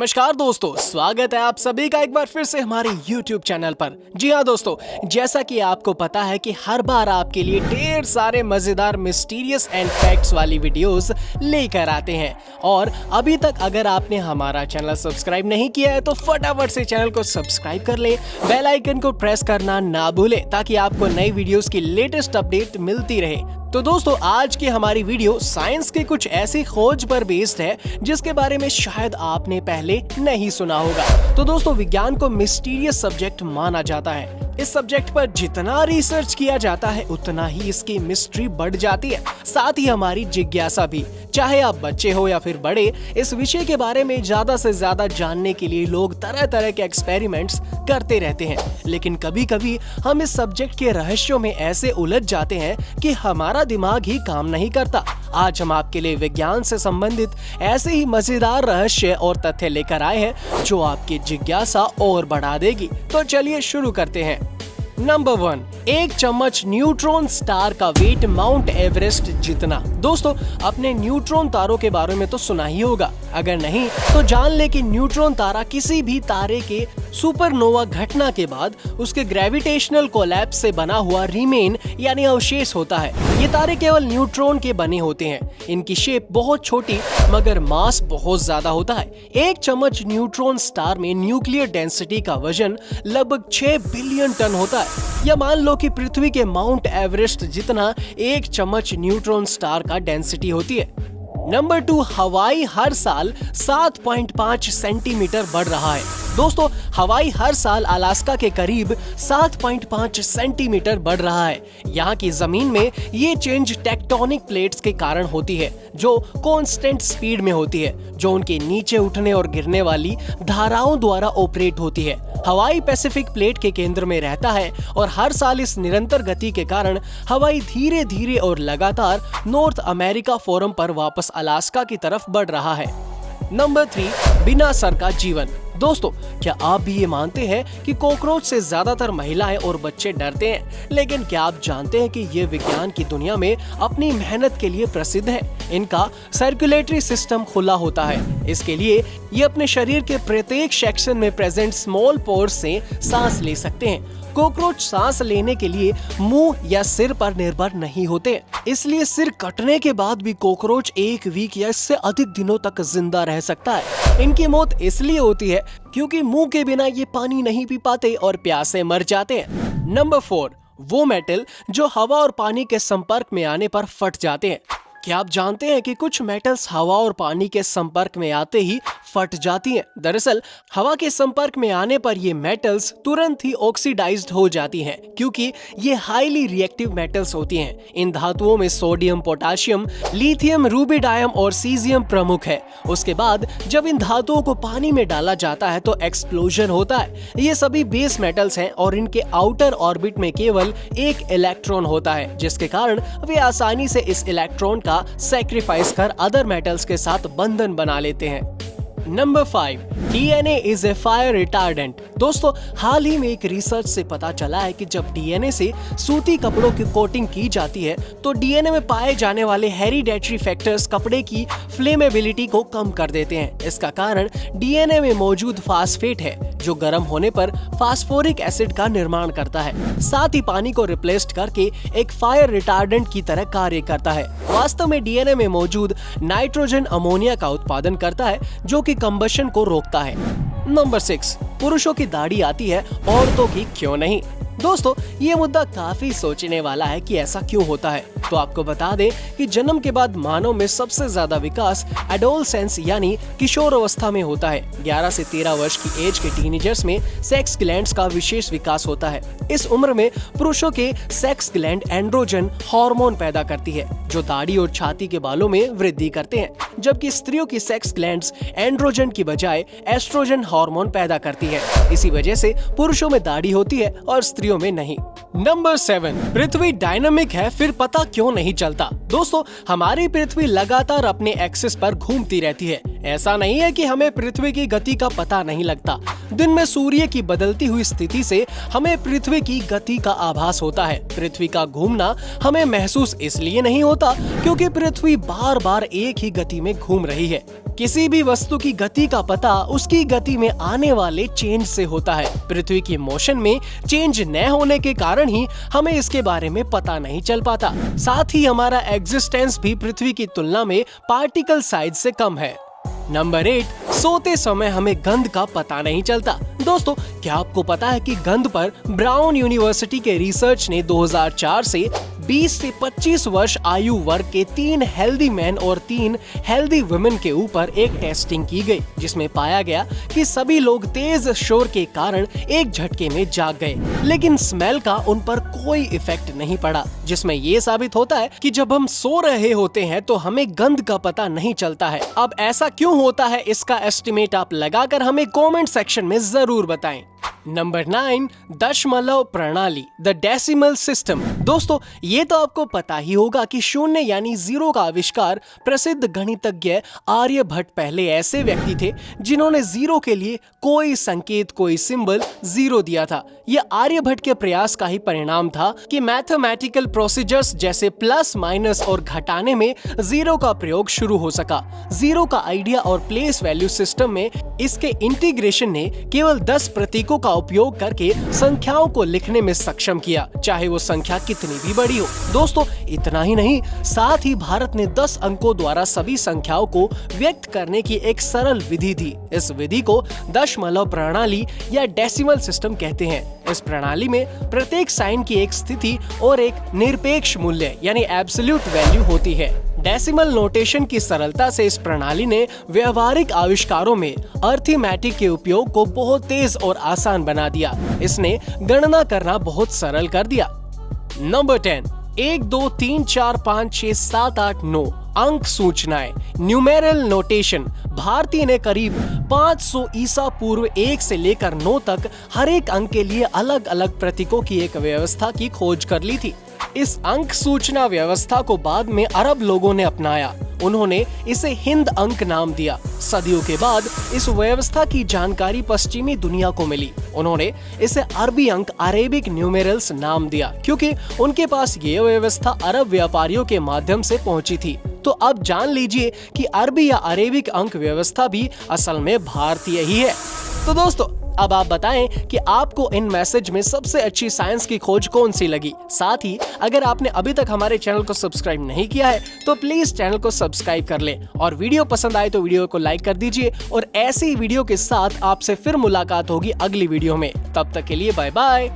नमस्कार दोस्तों, स्वागत है आप सभी का एक बार फिर से हमारे YouTube चैनल पर। जी हाँ दोस्तों, जैसा कि आपको पता है कि हर बार आपके लिए ढेर सारे मजेदार मिस्टीरियस एंड फैक्ट्स वाली वीडियोस लेकर आते हैं। और अभी तक अगर आपने हमारा चैनल सब्सक्राइब नहीं किया है तो फटाफट से चैनल को सब्सक्राइब कर ले, बेल आइकन को प्रेस करना ना भूले ताकि आपको नई वीडियोस की लेटेस्ट अपडेट मिलती रहे। तो दोस्तों, आज की हमारी वीडियो साइंस की कुछ ऐसी खोज पर बेस्ड है जिसके बारे में शायद आपने पहले नहीं सुना होगा। तो दोस्तों, विज्ञान को मिस्टीरियस सब्जेक्ट माना जाता है। इस सब्जेक्ट पर जितना रिसर्च किया जाता है उतना ही इसकी मिस्ट्री बढ़ जाती है, साथ ही हमारी जिज्ञासा भी। चाहे आप बच्चे हो या फिर बड़े, इस विषय के बारे में ज्यादा से ज्यादा जानने के लिए लोग तरह तरह के एक्सपेरिमेंट्स करते रहते हैं। लेकिन कभी कभी हम इस सब्जेक्ट के रहस्यों में ऐसे उलझ जाते हैं कि हमारा दिमाग ही काम नहीं करता। आज हम आपके लिए विज्ञान से संबंधित ऐसे ही मजेदार रहस्य और तथ्य लेकर आए हैं जो आपकी जिज्ञासा और बढ़ा देगी। तो चलिए शुरू करते हैं। नंबर 1, एक चम्मच न्यूट्रॉन स्टार का वेट माउंट एवरेस्ट जितना। दोस्तों, अपने न्यूट्रॉन तारों के बारे में तो सुना ही होगा, अगर नहीं तो जान ले कि न्यूट्रॉन तारा किसी भी तारे के सुपरनोवा घटना के बाद उसके ग्रेविटेशनल कोलैप्स से बना हुआ रिमेन यानी अवशेष होता है। ये तारे केवल न्यूट्रॉन के बने होते हैं। इनकी शेप बहुत छोटी मगर मास बहुत ज्यादा होता है। एक चम्मच न्यूट्रॉन स्टार में न्यूक्लियर डेंसिटी का वजन लगभग 6 बिलियन टन होता है। या मान लो कि पृथ्वी के माउंट एवरेस्ट जितना एक चम्मच न्यूट्रॉन स्टार का डेंसिटी होती है। नंबर 2, हवाई हर साल 7.5 सेंटीमीटर बढ़ रहा है। दोस्तों, हवाई हर साल अलास्का के करीब 7.5 सेंटीमीटर बढ़ रहा है। यहाँ की जमीन में ये चेंज टेक्टोनिक प्लेट्स के कारण होती है जो कांस्टेंट स्पीड में होती है, जो उनके नीचे उठने और गिरने वाली धाराओं द्वारा ऑपरेट होती है। हवाई पैसिफिक प्लेट के केंद्र में रहता है और हर साल इस निरंतर गति के कारण हवाई धीरे धीरे और लगातार नॉर्थ अमेरिका फोरम पर वापस अलास्का की तरफ बढ़ रहा है। नंबर 3, बिना सर का जीवन। दोस्तों, क्या आप भी ये मानते हैं कि कॉकरोच से ज्यादातर महिलाएं और बच्चे डरते हैं? लेकिन क्या आप जानते हैं कि ये विज्ञान की दुनिया में अपनी मेहनत के लिए प्रसिद्ध है। इनका सर्कुलेटरी सिस्टम खुला होता है, इसके लिए ये अपने शरीर के प्रत्येक सेक्शन में प्रेजेंट स्मॉल पोर्स से सांस ले सकते हैं। कॉकरोच सांस लेने के लिए मुंह या सिर पर निर्भर नहीं होते, इसलिए सिर कटने के बाद भी कॉकरोच 1 वीक या इससे अधिक दिनों तक जिंदा रह सकता है। इनकी मौत इसलिए होती है क्योंकि मुंह के बिना ये पानी नहीं पी पाते और प्यास से मर जाते हैं। नंबर 4, वो मेटल जो हवा और पानी के संपर्क में आने पर फट जाते हैं। क्या आप जानते हैं कि कुछ मेटल्स हवा और पानी के संपर्क में आते ही फट जाती हैं? दरअसल हवा के संपर्क में आने पर ये मेटल्स तुरंत ही ऑक्सीडाइज्ड हो जाती हैं क्योंकि ये हाईली रिएक्टिव मेटल्स होती हैं। इन धातुओं में सोडियम, पोटाशियम, लिथियम, रूबिडायम और सीजियम प्रमुख है। उसके बाद जब इन धातुओं को पानी में डाला जाता है तो एक्सप्लोजन होता है। ये सभी बेस मेटल्स हैं और इनके आउटर ऑर्बिट में केवल एक इलेक्ट्रॉन होता है, जिसके कारण वे आसानी से इस इलेक्ट्रॉन का सैक्रिफाइस कर अदर मेटल्स के साथ बंधन बना लेते हैं। Number 5, DNA is a fire retardant. दोस्तों, हाल ही में एक रिसर्च से पता चला है कि जब डीएनए से सूती कपड़ों की कोटिंग की जाती है तो डीएनए में पाए जाने वाले हेरिडेटरी फैक्टर्स कपड़े की फ्लेमेबिलिटी को कम कर देते हैं। इसका कारण डीएनए में मौजूद फास्फेट है जो गर्म होने पर फास्फोरिक एसिड का निर्माण करता है, साथ ही पानी को रिप्लेस करके एक फायर रिटार्डेंट की तरह कार्य करता है। वास्तव में डीएनए में मौजूद नाइट्रोजन अमोनिया का उत्पादन करता है जो कि कंबशन को रोकता है। नंबर 6, पुरुषों की दाढ़ी आती है, औरतों की क्यों नहीं? दोस्तों, ये मुद्दा काफी सोचने वाला है कि ऐसा क्यों होता है। तो आपको बता दें कि जन्म के बाद मानव में सबसे ज्यादा विकास एडोलसेंस यानी किशोर अवस्था में होता है। 11 से 13 वर्ष की एज के टीनेजर्स में सेक्स ग्लैंड्स का विशेष विकास होता है। इस उम्र में पुरुषों के सेक्स ग्लैंड एंड्रोजन हार्मोन पैदा करती है जो दाढ़ी और छाती के बालों में वृद्धि करते हैं, जबकि स्त्रियों की सेक्स ग्लैंड्स एंड्रोजन की बजाय एस्ट्रोजन हार्मोन पैदा करती है। इसी वजह से पुरुषों में दाढ़ी होती है और स्त्रियों में नहीं। नंबर 7, पृथ्वी डायनामिक है फिर पता क्यों नहीं चलता? दोस्तों, हमारी पृथ्वी लगातार अपने एक्सिस पर घूमती रहती है। ऐसा नहीं है कि हमें पृथ्वी की गति का पता नहीं लगता। दिन में सूर्य की बदलती हुई स्थिति से हमें पृथ्वी की गति का आभास होता है। पृथ्वी का घूमना हमें महसूस इसलिए नहीं होता क्योंकि पृथ्वी बार बार एक ही गति में घूम रही है। किसी भी वस्तु की गति का पता उसकी गति में आने वाले चेंज से होता है। पृथ्वी की मोशन में चेंज न होने के कारण ही हमें इसके बारे में पता नहीं चल पाता। साथ ही हमारा एग्जिस्टेंस भी पृथ्वी की तुलना में पार्टिकल साइज से कम है। नंबर 8, सोते समय हमें गंध का पता नहीं चलता। दोस्तों, क्या आपको पता है कि गंध पर ब्राउन यूनिवर्सिटी के रिसर्च ने 2004 से 20 से 25 वर्ष आयु वर्ग के 3 हेल्दी मैन और 3 हेल्दी वुमेन के ऊपर एक टेस्टिंग की गई, जिसमें पाया गया कि सभी लोग तेज शोर के कारण एक झटके में जाग गए, लेकिन स्मेल का उन पर कोई इफेक्ट नहीं पड़ा, जिसमें ये साबित होता है कि जब हम सो रहे होते हैं तो हमें गंध का पता नहीं चलता है। अब ऐसा क्यों होता है, इसका एस्टिमेट आप लगाकर हमें कमेंट सेक्शन में जरूर बताएं। नंबर 9, दशमलव प्रणाली, द डेसिमल सिस्टम। दोस्तों, ये तो आपको पता ही होगा कि शून्य यानी जीरो का आविष्कार प्रसिद्ध गणितज्ञ आर्यभट्ट पहले ऐसे व्यक्ति थे जिन्होंने जीरो के लिए कोई संकेत, कोई सिंबल जीरो दिया था। यह आर्यभट्ट के प्रयास का ही परिणाम था कि मैथमेटिकल प्रोसीजर्स जैसे प्लस, माइनस और घटाने में जीरो का प्रयोग शुरू हो सका। जीरो का आइडिया और प्लेस वैल्यू सिस्टम में इसके इंटीग्रेशन ने केवल 10 प्रतीकों का उपयोग करके संख्याओं को लिखने में सक्षम किया, चाहे वो संख्या कितनी भी बड़ी हो। दोस्तों, इतना ही नहीं, साथ ही भारत ने 10 अंकों द्वारा सभी संख्याओं को व्यक्त करने की एक सरल विधि दी। इस विधि को दशमलव प्रणाली या डेसिमल सिस्टम कहते हैं। इस प्रणाली में प्रत्येक साइन की एक स्थिति और एक निरपेक्ष मूल्य यानी एब्सोल्यूट वैल्यू होती है। डेसिमल नोटेशन की सरलता से इस प्रणाली ने व्यवहारिक आविष्कारों में अरिथमेटिक के उपयोग को बहुत तेज और आसान बना दिया। इसने गणना करना बहुत सरल कर दिया। नंबर 10, 1 2 3 4 5 6 7 8 9 अंक सूचनाएं, न्यूमेरल नोटेशन। भारतीय ने करीब 500 ईसा पूर्व 1 से लेकर 9 तक हर एक अंक के लिए अलग अलग प्रतीकों की एक व्यवस्था की खोज कर ली थी। इस अंक सूचना व्यवस्था को बाद में अरब लोगों ने अपनाया। उन्होंने इसे हिंद अंक नाम दिया। सदियों के बाद इस व्यवस्था की जानकारी पश्चिमी दुनिया को मिली। उन्होंने इसे अरबी अंक, अरेबिक न्यूमेरल्स नाम दिया, क्योंकि उनके पास ये व्यवस्था अरब व्यापारियों के माध्यम से पहुंची थी। तो अब जान लीजिए कि अरबी या अरेबिक अंक व्यवस्था भी असल में भारतीय ही है। तो दोस्तों, अब आप बताएं कि आपको इन मैसेज में सबसे अच्छी साइंस की खोज कौन सी लगी। साथ ही अगर आपने अभी तक हमारे चैनल को सब्सक्राइब नहीं किया है तो प्लीज चैनल को सब्सक्राइब कर लें, और वीडियो पसंद आए तो वीडियो को लाइक कर दीजिए। और ऐसी वीडियो के साथ आपसे फिर मुलाकात होगी अगली वीडियो में। तब तक के लिए बाय बाय।